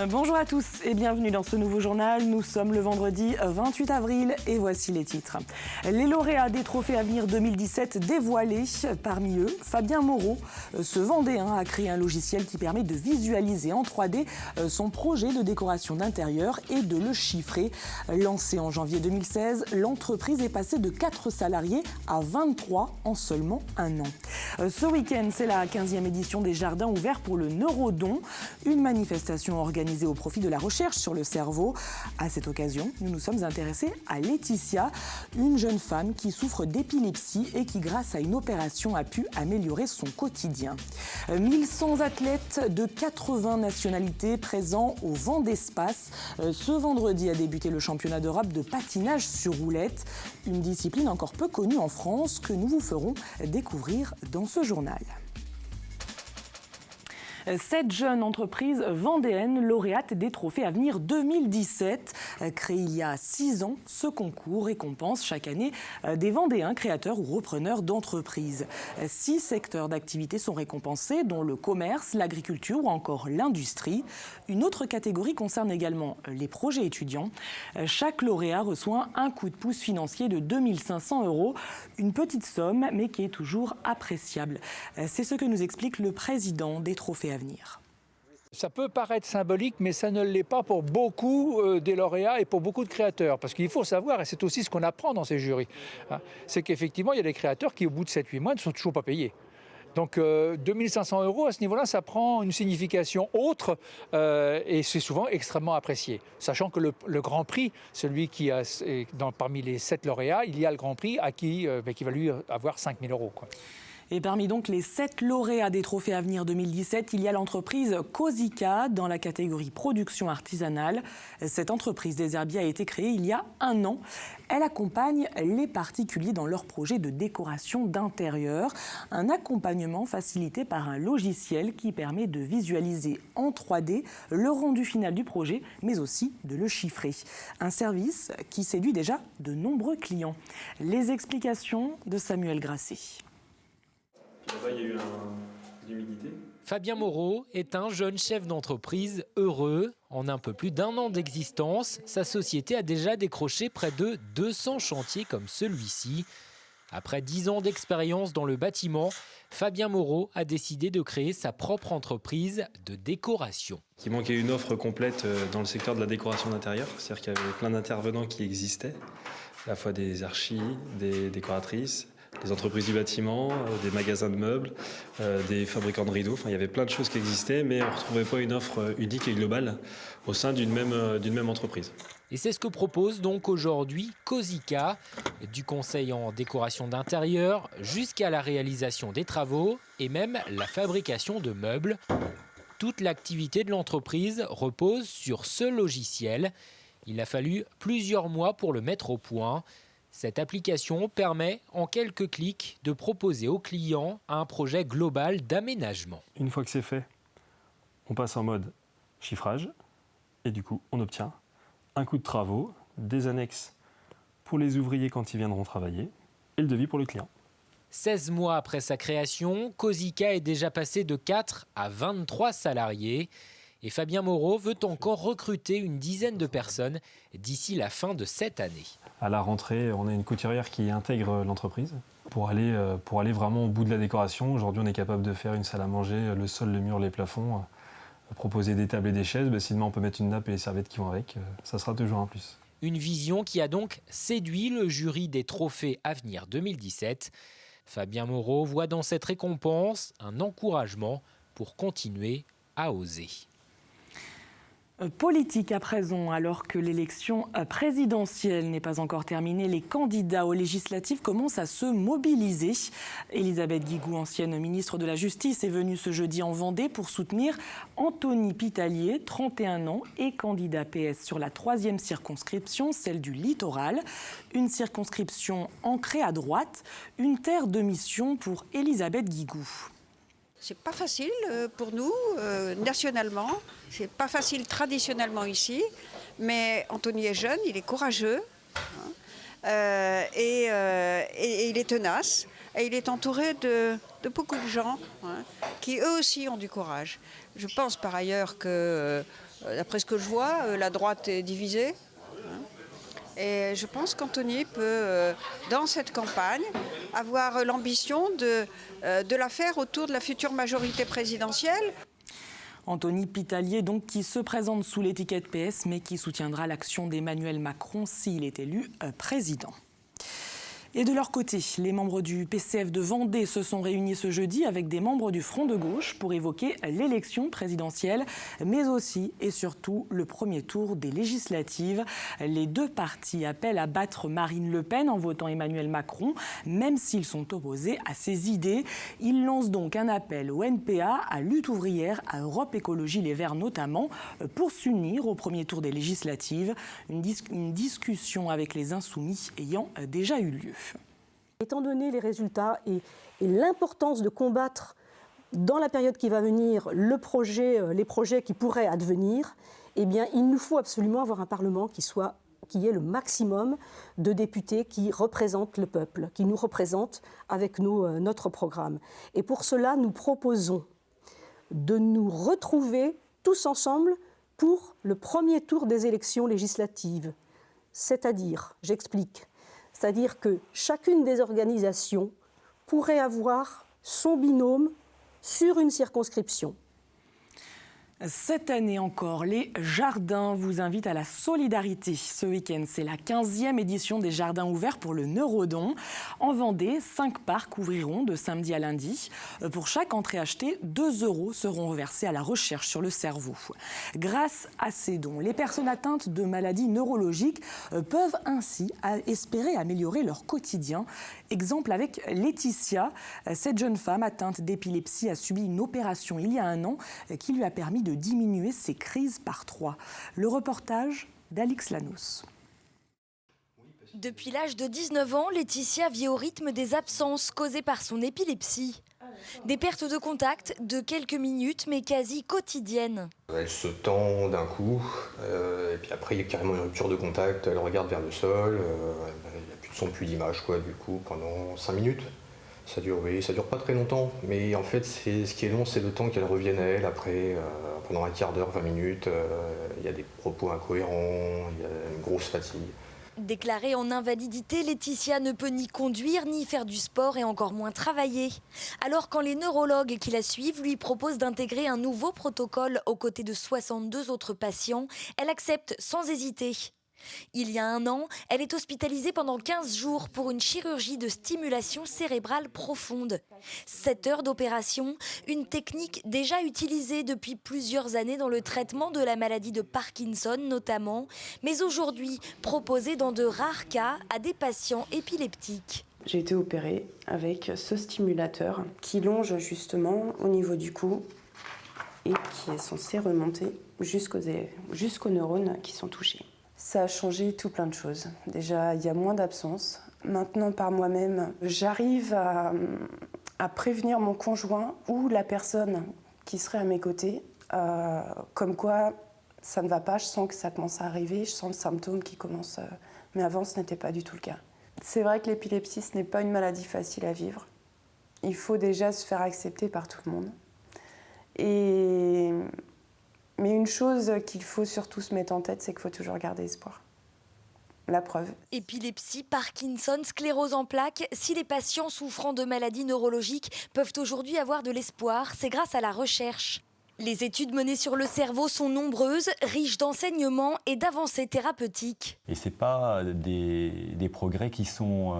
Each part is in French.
Bonjour à tous et bienvenue dans ce nouveau journal. Nous sommes le vendredi 28 avril et voici les titres. Les lauréats des Trophées Avenir 2017 dévoilés. Parmi eux, Fabien Moreau, ce Vendéen, a créé un logiciel qui permet de visualiser en 3D son projet de décoration d'intérieur et de le chiffrer. Lancé en janvier 2016, l'entreprise est passée de 4 salariés à 23 en seulement un an. Ce week-end, c'est la 15e édition des Jardins ouverts pour le Neurodon, une manifestation organisée au profit de la recherche sur le cerveau. À cette occasion, nous nous sommes intéressés à Laetitia, une jeune femme qui souffre d'épilepsie et qui, grâce à une opération, a pu améliorer son quotidien. 1100 athlètes de 80 nationalités présents au Vendespace. Ce vendredi a débuté le championnat d'Europe de patinage sur roulette, une discipline encore peu connue en France que nous vous ferons découvrir dans ce journal. 7 jeunes entreprises vendéennes lauréates des Trophées Avenir 2017. Créé il y a 6 ans, ce concours récompense chaque année des Vendéens créateurs ou repreneurs d'entreprises. 6 secteurs d'activité sont récompensés, dont le commerce, l'agriculture ou encore l'industrie. Une autre catégorie concerne également les projets étudiants. Chaque lauréat reçoit un coup de pouce financier de 2 500 €, une petite somme mais qui est toujours appréciable. C'est ce que nous explique le président des Trophées Avenir. Ça peut paraître symbolique, mais ça ne l'est pas pour beaucoup des lauréats et pour beaucoup de créateurs. Parce qu'il faut savoir, et c'est aussi ce qu'on apprend dans ces jurys, c'est qu'effectivement, il y a des créateurs qui, au bout de 7-8 mois, ne sont toujours pas payés. Donc 2 500 € à ce niveau-là, ça prend une signification autre et c'est souvent extrêmement apprécié. Sachant que le Grand Prix, celui qui a, parmi les 7 lauréats, il y a le Grand Prix à qui va lui avoir 5 000 €. Et parmi donc les 7 lauréats des Trophées Avenir 2017, il y a l'entreprise Cosica dans la catégorie production artisanale. Cette entreprise des herbiers a été créée il y a 1 an. Elle accompagne les particuliers dans leurs projets de décoration d'intérieur. Un accompagnement facilité par un logiciel qui permet de visualiser en 3D le rendu final du projet, mais aussi de le chiffrer. Un service qui séduit déjà de nombreux clients. Les explications de Samuel Grasset. Là-bas, il y a eu l'humidité. Fabien Moreau est un jeune chef d'entreprise heureux. En un peu plus d'1 an d'existence, sa société a déjà décroché près de 200 chantiers comme celui-ci. Après 10 ans d'expérience dans le bâtiment, Fabien Moreau a décidé de créer sa propre entreprise de décoration. Il manquait une offre complète dans le secteur de la décoration d'intérieur. C'est-à-dire qu'il y avait plein d'intervenants qui existaient, à la fois des archis, des décoratrices, des entreprises du bâtiment, des magasins de meubles, des fabricants de rideaux. Enfin, il y avait plein de choses qui existaient, mais on ne retrouvait pas une offre unique et globale au sein d'une même entreprise. Et c'est ce que propose donc aujourd'hui Cosica, du conseil en décoration d'intérieur jusqu'à la réalisation des travaux et même la fabrication de meubles. Toute l'activité de l'entreprise repose sur ce logiciel. Il a fallu plusieurs mois pour le mettre au point. Cette application permet en quelques clics de proposer aux clients un projet global d'aménagement. Une fois que c'est fait, on passe en mode chiffrage et du coup on obtient un coût de travaux, des annexes pour les ouvriers quand ils viendront travailler et le devis pour le client. 16 mois après sa création, Cosica est déjà passé de 4 à 23 salariés. Et Fabien Moreau veut encore recruter une dizaine de personnes d'ici la fin de cette année. À la rentrée, on a une couturière qui intègre l'entreprise pour aller vraiment au bout de la décoration. Aujourd'hui, on est capable de faire une salle à manger, le sol, le mur, les plafonds, proposer des tables et des chaises. Si demain on peut mettre une nappe et les serviettes qui vont avec, ça sera toujours un plus. Une vision qui a donc séduit le jury des Trophées Avenir 2017. Fabien Moreau voit dans cette récompense un encouragement pour continuer à oser. Politique à présent, alors que l'élection présidentielle n'est pas encore terminée, les candidats aux législatives commencent à se mobiliser. Elisabeth Guigou, ancienne ministre de la Justice, est venue ce jeudi en Vendée pour soutenir Anthony Pitalier, 31 ans, et candidat PS sur la 3e circonscription, celle du littoral. Une circonscription ancrée à droite, une terre de mission pour Elisabeth Guigou. C'est pas facile pour nous, nationalement. C'est pas facile traditionnellement ici. Mais Anthony est jeune, il est courageux. Et il est tenace. Et il est entouré de beaucoup de gens qui, eux aussi, ont du courage. Je pense par ailleurs que D'après ce que je vois, la droite est divisée. Et je pense qu'Anthony peut, dans cette campagne, avoir l'ambition de la faire autour de la future majorité présidentielle. Anthony Pitalier, donc, qui se présente sous l'étiquette PS, mais qui soutiendra l'action d'Emmanuel Macron s'il est élu président. Et de leur côté, les membres du PCF de Vendée se sont réunis ce jeudi avec des membres du Front de gauche pour évoquer l'élection présidentielle, mais aussi et surtout le premier tour des législatives. Les deux partis appellent à battre Marine Le Pen en votant Emmanuel Macron, même s'ils sont opposés à ses idées. Ils lancent donc un appel au NPA, à Lutte ouvrière, à Europe Écologie Les Verts notamment, pour s'unir au premier tour des législatives. Une discussion avec les Insoumis ayant déjà eu lieu. Étant donné les résultats et l'importance de combattre dans la période qui va venir les projets qui pourraient advenir, eh bien, il nous faut absolument avoir un Parlement qui ait le maximum de députés qui représentent le peuple, qui nous représentent avec notre programme. Et pour cela, nous proposons de nous retrouver tous ensemble pour le premier tour des élections législatives. C'est-à-dire, j'explique, c'est-à-dire que chacune des organisations pourrait avoir son binôme sur une circonscription. Cette année encore, les Jardins vous invitent à la solidarité. Ce week-end, c'est la 15e édition des Jardins ouverts pour le Neurodon. En Vendée, 5 parcs ouvriront de samedi à lundi. Pour chaque entrée achetée, 2 € seront reversés à la recherche sur le cerveau. Grâce à ces dons, les personnes atteintes de maladies neurologiques peuvent ainsi espérer améliorer leur quotidien. Exemple avec Laetitia. Cette jeune femme atteinte d'épilepsie a subi une opération il y a 1 an qui lui a permis de diminuer ses crises par 3. Le reportage d'Alix Lanos. Depuis l'âge de 19 ans, Laetitia vit au rythme des absences causées par son épilepsie. Des pertes de contact de quelques minutes, mais quasi quotidiennes. Elle se tend d'un coup, et puis après il y a carrément une rupture de contact, elle regarde vers le sol, il n'y a plus de son, plus d'image, du coup, pendant 5 minutes. Ça dure pas très longtemps, mais en fait, ce qui est long, c'est le temps qu'elle revienne à elle après, pendant un quart d'heure, 20 minutes. Il y a des propos incohérents, il y a une grosse fatigue. Déclarée en invalidité, Laetitia ne peut ni conduire, ni faire du sport et encore moins travailler. Alors quand les neurologues qui la suivent lui proposent d'intégrer un nouveau protocole aux côtés de 62 autres patients, elle accepte sans hésiter. Il y a 1 an, elle est hospitalisée pendant 15 jours pour une chirurgie de stimulation cérébrale profonde. 7 heures d'opération, une technique déjà utilisée depuis plusieurs années dans le traitement de la maladie de Parkinson notamment, mais aujourd'hui proposée dans de rares cas à des patients épileptiques. J'ai été opérée avec ce stimulateur qui longe justement au niveau du cou et qui est censé remonter jusqu'aux neurones qui sont touchés. Ça a changé tout plein de choses. Déjà, il y a moins d'absence. Maintenant, par moi-même, j'arrive à prévenir mon conjoint ou la personne qui serait à mes côtés, comme quoi ça ne va pas, je sens que ça commence à arriver, je sens le symptôme qui commence, mais avant, ce n'était pas du tout le cas. C'est vrai que l'épilepsie, ce n'est pas une maladie facile à vivre. Il faut déjà se faire accepter par tout le monde. Mais une chose qu'il faut surtout se mettre en tête, c'est qu'il faut toujours garder espoir. La preuve. Épilepsie, Parkinson, sclérose en plaques, si les patients souffrant de maladies neurologiques peuvent aujourd'hui avoir de l'espoir, c'est grâce à la recherche. Les études menées sur le cerveau sont nombreuses, riches d'enseignements et d'avancées thérapeutiques. Et ce n'est pas des progrès qui sont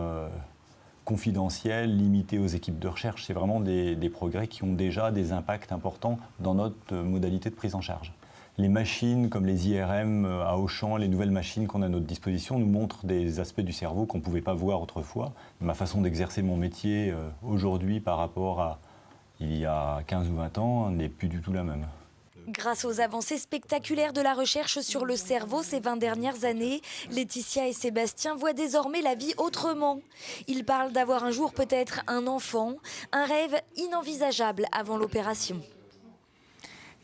confidentiels, limités aux équipes de recherche. C'est vraiment des progrès qui ont déjà des impacts importants dans notre modalité de prise en charge. Les machines comme les IRM à Auchan, les nouvelles machines qu'on a à notre disposition nous montrent des aspects du cerveau qu'on ne pouvait pas voir autrefois. Ma façon d'exercer mon métier aujourd'hui par rapport à il y a 15 ou 20 ans n'est plus du tout la même. Grâce aux avancées spectaculaires de la recherche sur le cerveau ces 20 dernières années, Laetitia et Sébastien voient désormais la vie autrement. Ils parlent d'avoir un jour peut-être un enfant, un rêve inenvisageable avant l'opération.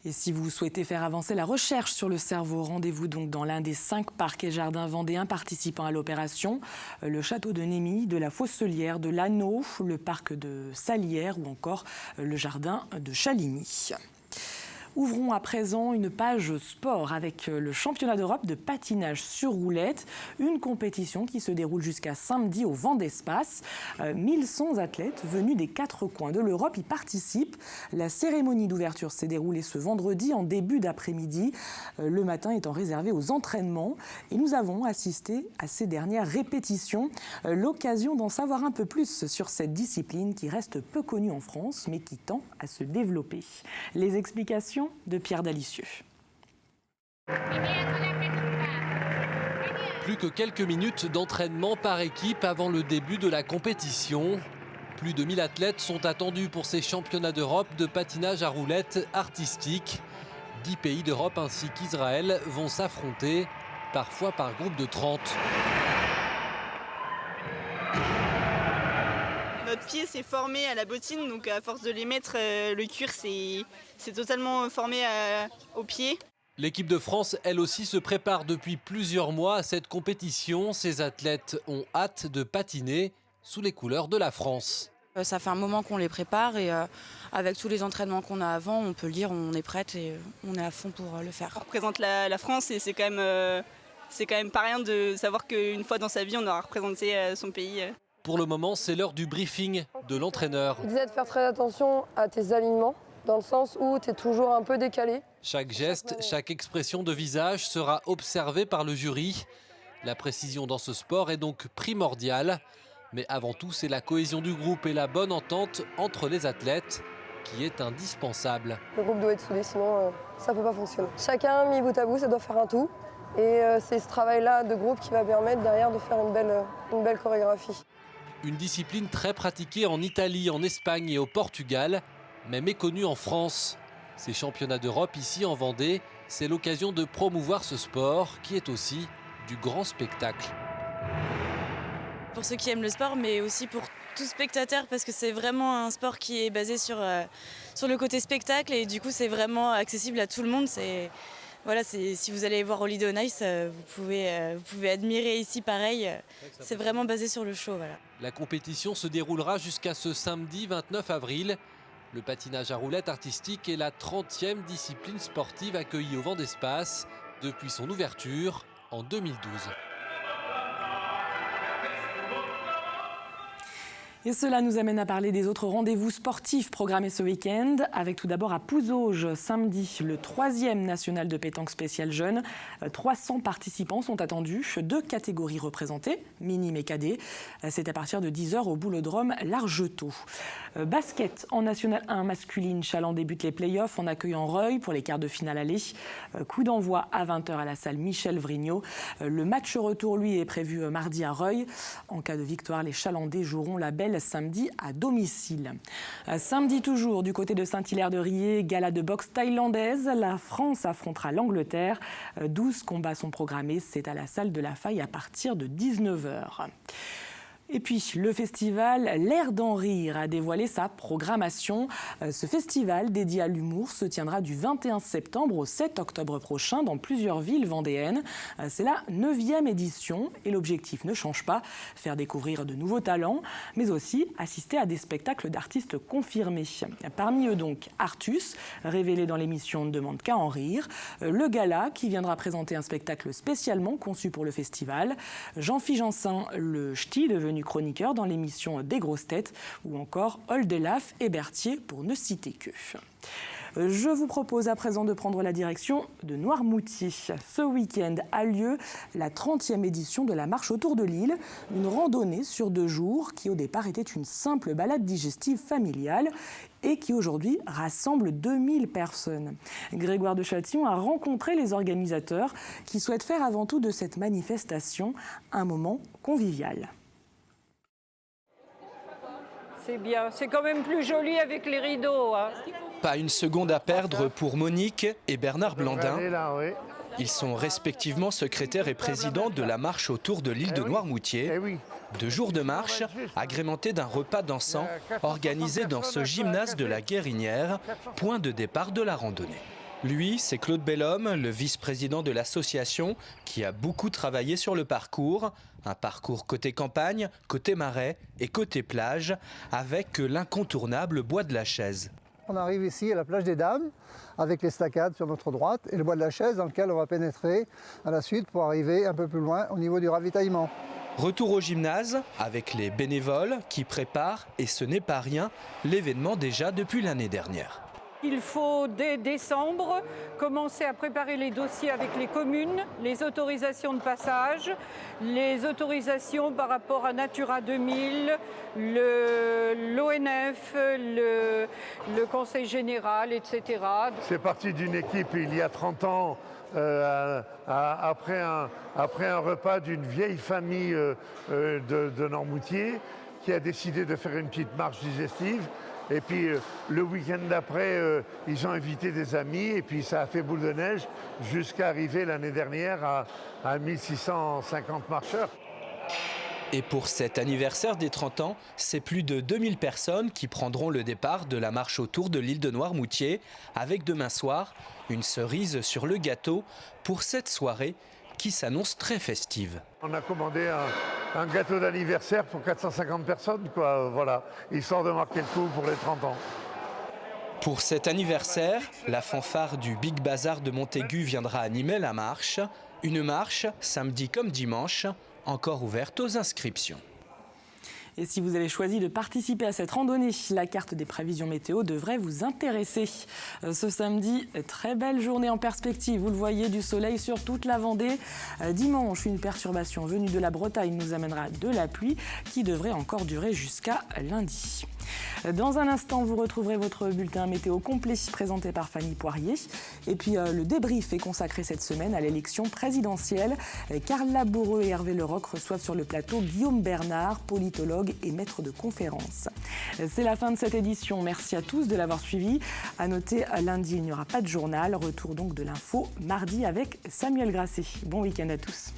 Et si vous souhaitez faire avancer la recherche sur le cerveau, rendez-vous donc dans l'un des 5 parcs et jardins vendéens participant à l'opération. Le château de Némy, de la Fosselière, de l'Anneau, le parc de Salières ou encore le jardin de Chaligny. Ouvrons à présent une page sport avec le championnat d'Europe de patinage sur roulette, une compétition qui se déroule jusqu'à samedi au Vent d'Espace. 1100 athlètes venus des 4 coins de l'Europe y participent. La cérémonie d'ouverture s'est déroulée ce vendredi en début d'après-midi, le matin étant réservé aux entraînements. Et nous avons assisté à ces dernières répétitions, l'occasion d'en savoir un peu plus sur cette discipline qui reste peu connue en France mais qui tend à se développer. Les explications de Pierre Dalicieux. Plus que quelques minutes d'entraînement par équipe avant le début de la compétition. Plus de 1000 athlètes sont attendus pour ces championnats d'Europe de patinage à roulettes artistique. 10 pays d'Europe ainsi qu'Israël vont s'affronter, parfois par groupe de 30. Notre pied s'est formé à la bottine, donc à force de les mettre, le cuir c'est totalement formé au pied. L'équipe de France, elle aussi, se prépare depuis plusieurs mois à cette compétition. Ces athlètes ont hâte de patiner sous les couleurs de la France. Ça fait un moment qu'on les prépare et avec tous les entraînements qu'on a avant, on peut le dire, on est prête et on est à fond pour le faire. On représente la France et c'est quand même pas rien de savoir qu'une fois dans sa vie, on aura représenté son pays. Pour le moment, c'est l'heure du briefing de l'entraîneur. Il disait de faire très attention à tes alignements, dans le sens où tu es toujours un peu décalé. Chaque geste, chaque expression de visage sera observée par le jury. La précision dans ce sport est donc primordiale. Mais avant tout, c'est la cohésion du groupe et la bonne entente entre les athlètes qui est indispensable. Le groupe doit être soudé, sinon ça ne peut pas fonctionner. Chacun mis bout à bout, ça doit faire un tout. Et c'est ce travail-là de groupe qui va permettre derrière de faire une belle chorégraphie. Une discipline très pratiquée en Italie, en Espagne et au Portugal, mais méconnue en France. Ces championnats d'Europe ici en Vendée, c'est l'occasion de promouvoir ce sport qui est aussi du grand spectacle. Pour ceux qui aiment le sport, mais aussi pour tout spectateur, parce que c'est vraiment un sport qui est basé sur le côté spectacle et du coup c'est vraiment accessible à tout le monde. Voilà, si vous allez voir Holiday on Ice, vous pouvez admirer ici pareil. C'est vraiment basé sur le show. Voilà. La compétition se déroulera jusqu'à ce samedi 29 avril. Le patinage à roulettes artistique est la 30e discipline sportive accueillie au Vent d'Espace depuis son ouverture en 2012. Et cela nous amène à parler des autres rendez-vous sportifs programmés ce week-end, avec tout d'abord à Pouzauges, samedi, le 3e national de pétanque spécial jeunes. 300 participants sont attendus, 2 catégories représentées, minime et cadet. C'est à partir de 10h au boulodrome Largetot. Basket en National 1 masculine, Chaland débute les playoffs en accueillant Reuil pour les quarts de finale aller. Coup d'envoi à 20h à la salle Michel Vrignot. Le match retour, lui, est prévu mardi à Reuil. En cas de victoire, les Chalandais joueront la belle samedi à domicile. Samedi toujours, du côté de Saint-Hilaire-de-Riez, gala de boxe thaïlandaise. La France affrontera l'Angleterre. 12 combats sont programmés. C'est à la salle de la Faille à partir de 19h. Et puis, le festival L'air d'en rire a dévoilé sa programmation. Ce festival dédié à l'humour se tiendra du 21 septembre au 7 octobre prochain dans plusieurs villes vendéennes. C'est la 9e édition et l'objectif ne change pas, faire découvrir de nouveaux talents, mais aussi assister à des spectacles d'artistes confirmés. Parmi eux donc Artus, révélé dans l'émission Ne demande qu'à en rire, le Gala qui viendra présenter un spectacle spécialement conçu pour le festival, Jean-Philippe Jansin, le ch'ti devenu chroniqueur dans l'émission Des grosses têtes, ou encore Oldelaf et Berthier pour ne citer que. Je vous propose à présent de prendre la direction de Noirmoutier. Ce week-end a lieu la 30e édition de la marche autour de l'île, une randonnée sur 2 jours qui au départ était une simple balade digestive familiale et qui aujourd'hui rassemble 2000 personnes. Grégoire de Châtillon a rencontré les organisateurs qui souhaitent faire avant tout de cette manifestation un moment convivial. C'est bien, c'est quand même plus joli avec les rideaux. Hein. Pas une seconde à perdre pour Monique et Bernard Blandin. Ils sont respectivement secrétaires et présidents de la marche autour de l'île de Noirmoutier. 2 jours de marche agrémentés d'un repas dansant organisé dans ce gymnase de la Guérinière, point de départ de la randonnée. Lui, c'est Claude Bellhomme, le vice-président de l'association, qui a beaucoup travaillé sur le parcours. Un parcours côté campagne, côté marais et côté plage, avec l'incontournable bois de la Chaise. On arrive ici à la plage des Dames, avec l'estacade sur notre droite et le bois de la Chaise dans lequel on va pénétrer à la suite pour arriver un peu plus loin au niveau du ravitaillement. Retour au gymnase avec les bénévoles qui préparent, et ce n'est pas rien, l'événement déjà depuis l'année dernière. Il faut, dès décembre, commencer à préparer les dossiers avec les communes, les autorisations de passage, les autorisations par rapport à Natura 2000, l'ONF, le Conseil général, etc. C'est parti d'une équipe il y a 30 ans, après un repas d'une vieille famille de Noirmoutier qui a décidé de faire une petite marche digestive. Et puis le week-end d'après, ils ont invité des amis et puis ça a fait boule de neige jusqu'à arriver l'année dernière à 1650 marcheurs. Et pour cet anniversaire des 30 ans, c'est plus de 2000 personnes qui prendront le départ de la marche autour de l'île de Noirmoutier, avec demain soir une cerise sur le gâteau pour cette soirée qui s'annonce très festive. On a commandé un gâteau d'anniversaire pour 450 personnes, quoi, voilà, histoire de marquer le coup pour les 30 ans. Pour cet anniversaire, la fanfare du Big Bazar de Montaigu viendra animer la marche. Une marche, samedi comme dimanche, encore ouverte aux inscriptions. Et si vous avez choisi de participer à cette randonnée, la carte des prévisions météo devrait vous intéresser. Ce samedi, très belle journée en perspective. Vous le voyez, du soleil sur toute la Vendée. Dimanche, une perturbation venue de la Bretagne nous amènera de la pluie qui devrait encore durer jusqu'à lundi. Dans un instant, vous retrouverez votre bulletin météo complet présenté par Fanny Poirier. Et puis le débrief est consacré cette semaine à l'élection présidentielle. Carla Bourreux et Hervé Leroc reçoivent sur le plateau Guillaume Bernard, politologue et maître de conférences. C'est la fin de cette édition. Merci à tous de l'avoir suivi. À noter, lundi, il n'y aura pas de journal. Retour donc de l'info mardi avec Samuel Grasset. Bon week-end à tous.